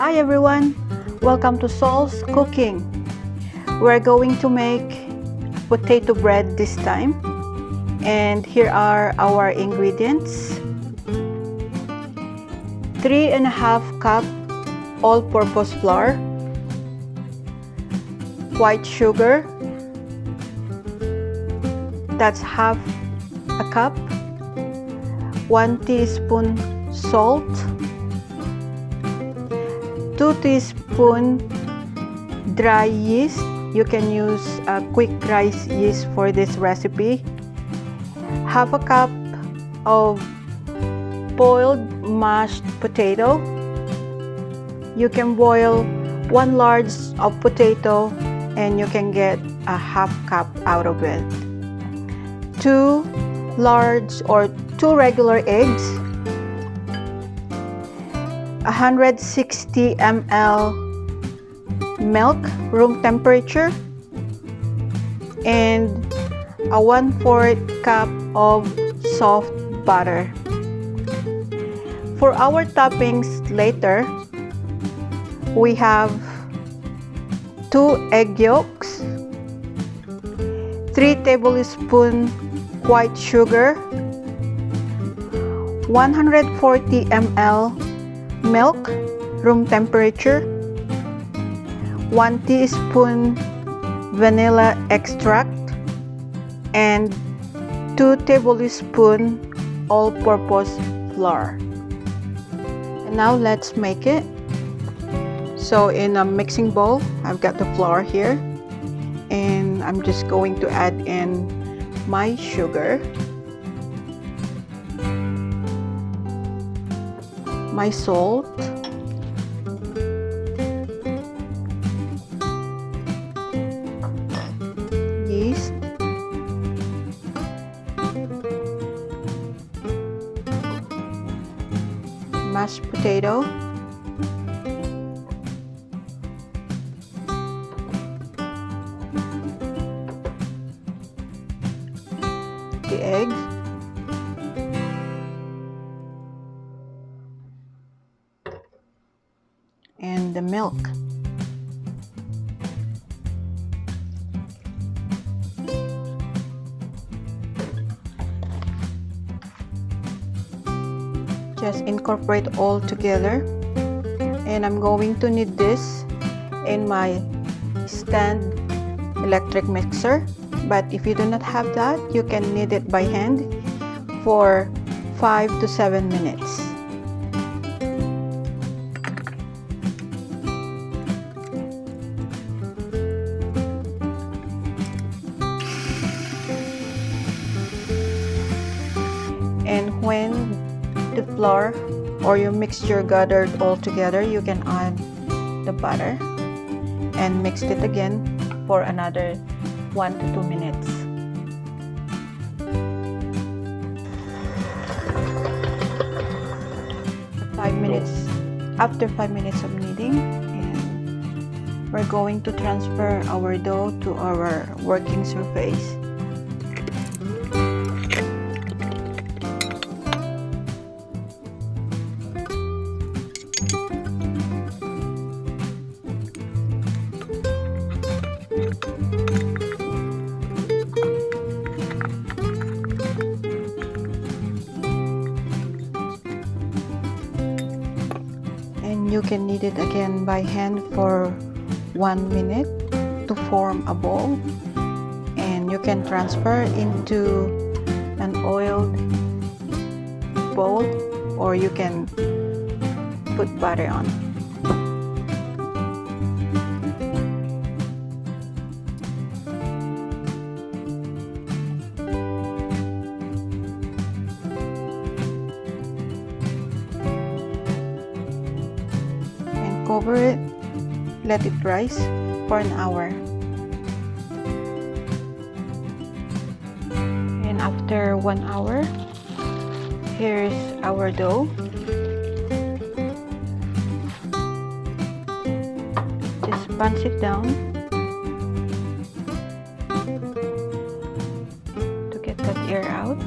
Hi everyone, welcome to Sol's Cooking. We're going to make potato bread this time, and here are our ingredients. 3.5 cup all-purpose flour, white sugar, that's half a cup, 1 teaspoon salt, 2 teaspoons dry yeast. You can use a quick rice yeast for this recipe. Half a cup of boiled mashed potato. You can boil 1 large of potato and you can get a half cup out of it. 2 large or 2 regular eggs, 160 ml milk, room temperature, and a 1/4 cup of soft butter. For our toppings later, we have 2 egg yolks, 3 tablespoons white sugar, 140 ml milk, room temperature, 1 teaspoon vanilla extract, and 2 tablespoons all-purpose flour. And now let's make it. So in a mixing bowl, I've got the flour here, and I'm just going to add in my sugar, my salt, yeast, mashed potato, the eggs, and the milk. Just incorporate all together, and I'm going to knead this in my stand electric mixer, but if you do not have that, you can knead it by hand for 5 to 7 minutes. And when the flour or your mixture gathered all together, you can add the butter and mix it again for another 1 to 2 minutes. After 5 minutes of kneading, and we're going to transfer our dough to our working surface. You can knead it again by hand for 1 minute to form a ball, and you can transfer into an oiled bowl, or you can put butter on. Cover it, let it rise for an hour. And after 1 hour, here's our dough. Just punch it down to get that air out.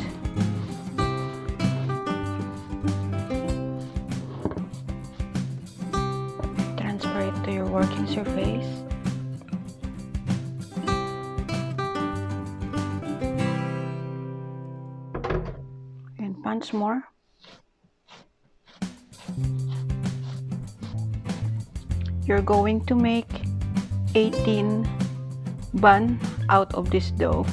once more. You're going to make 18 bun out of this dough.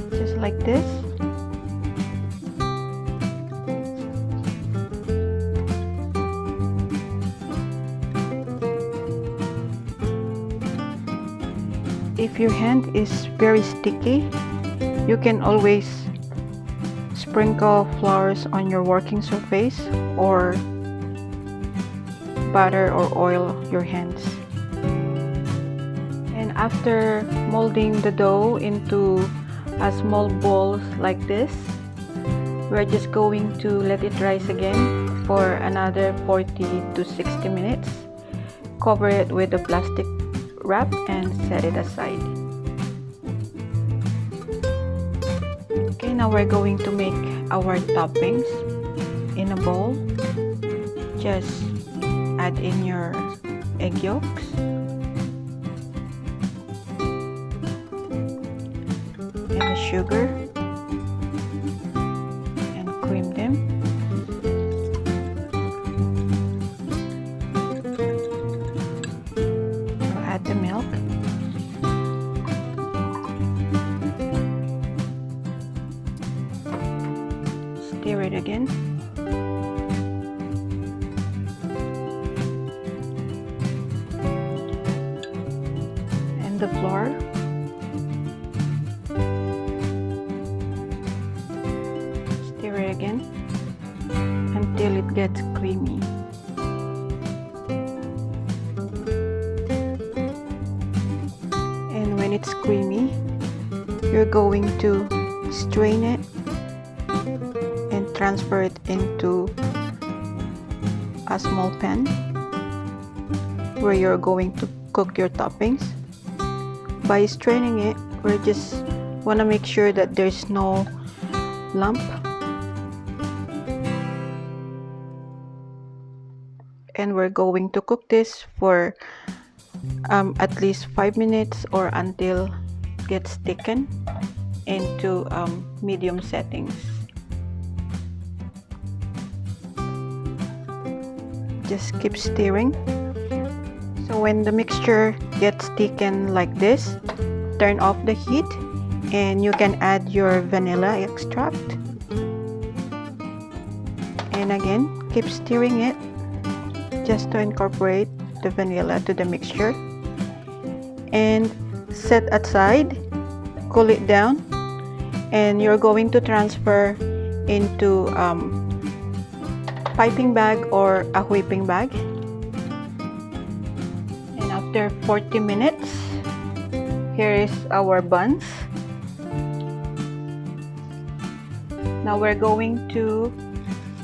Just like this. If your hand is very sticky, you can always sprinkle flours on your working surface or butter or oil your hands. And after molding the dough into a small balls like this, we're just going to let it rise again for another 40 to 60 minutes. Cover it with a plastic wrap and set it aside. Okay, now we're going to make our toppings in a bowl. Just add in your egg yolks, and the sugar, and cream them. Now add the milk. Stir it again. And the flour. Stir it again until it gets creamy. And when it's creamy, you're going to strain it and transfer it into a small pan where you're going to cook your toppings. By straining it, we just want to make sure that there's no lump. And we're going to cook this for at least 5 minutes or until it gets thickened into medium settings. Just keep stirring. So when the mixture gets thickened like this, turn off the heat and you can add your vanilla extract. And again, keep stirring it just to incorporate the vanilla to the mixture. And set aside, cool it down, and you're going to transfer into piping bag or a whipping bag. And after 40 minutes, here is our buns. Now we're going to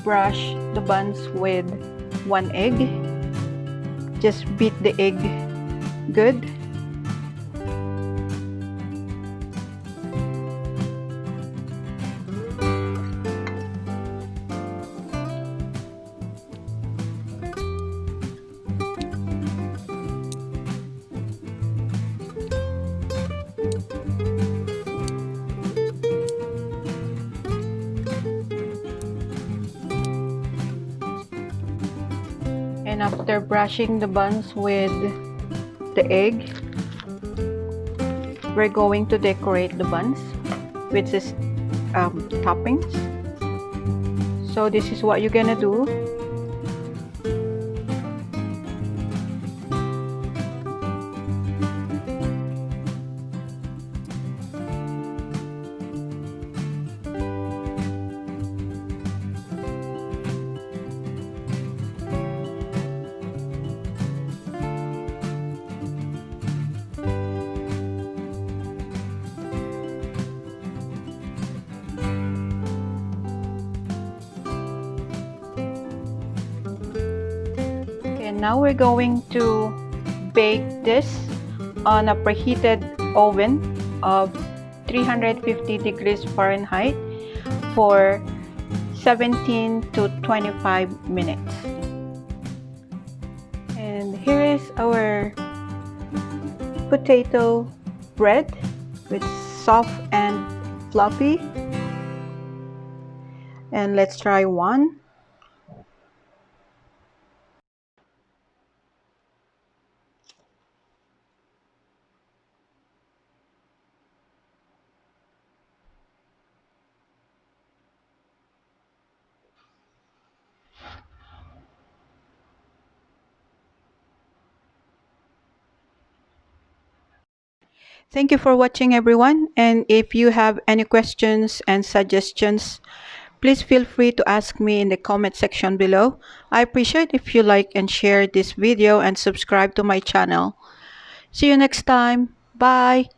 brush the buns with 1 egg. Just beat the egg good. And after brushing the buns with the egg, we're going to decorate the buns with this toppings. So this is what you're gonna do. Now we're going to bake this on a preheated oven of 350 degrees Fahrenheit for 17 to 25 minutes. And here is our potato bread with soft and fluffy. And let's try one. Thank you for watching, everyone. And if you have any questions and suggestions, please feel free to ask me in the comment section below. I appreciate if you like and share this video and subscribe to my channel. See you next time. Bye.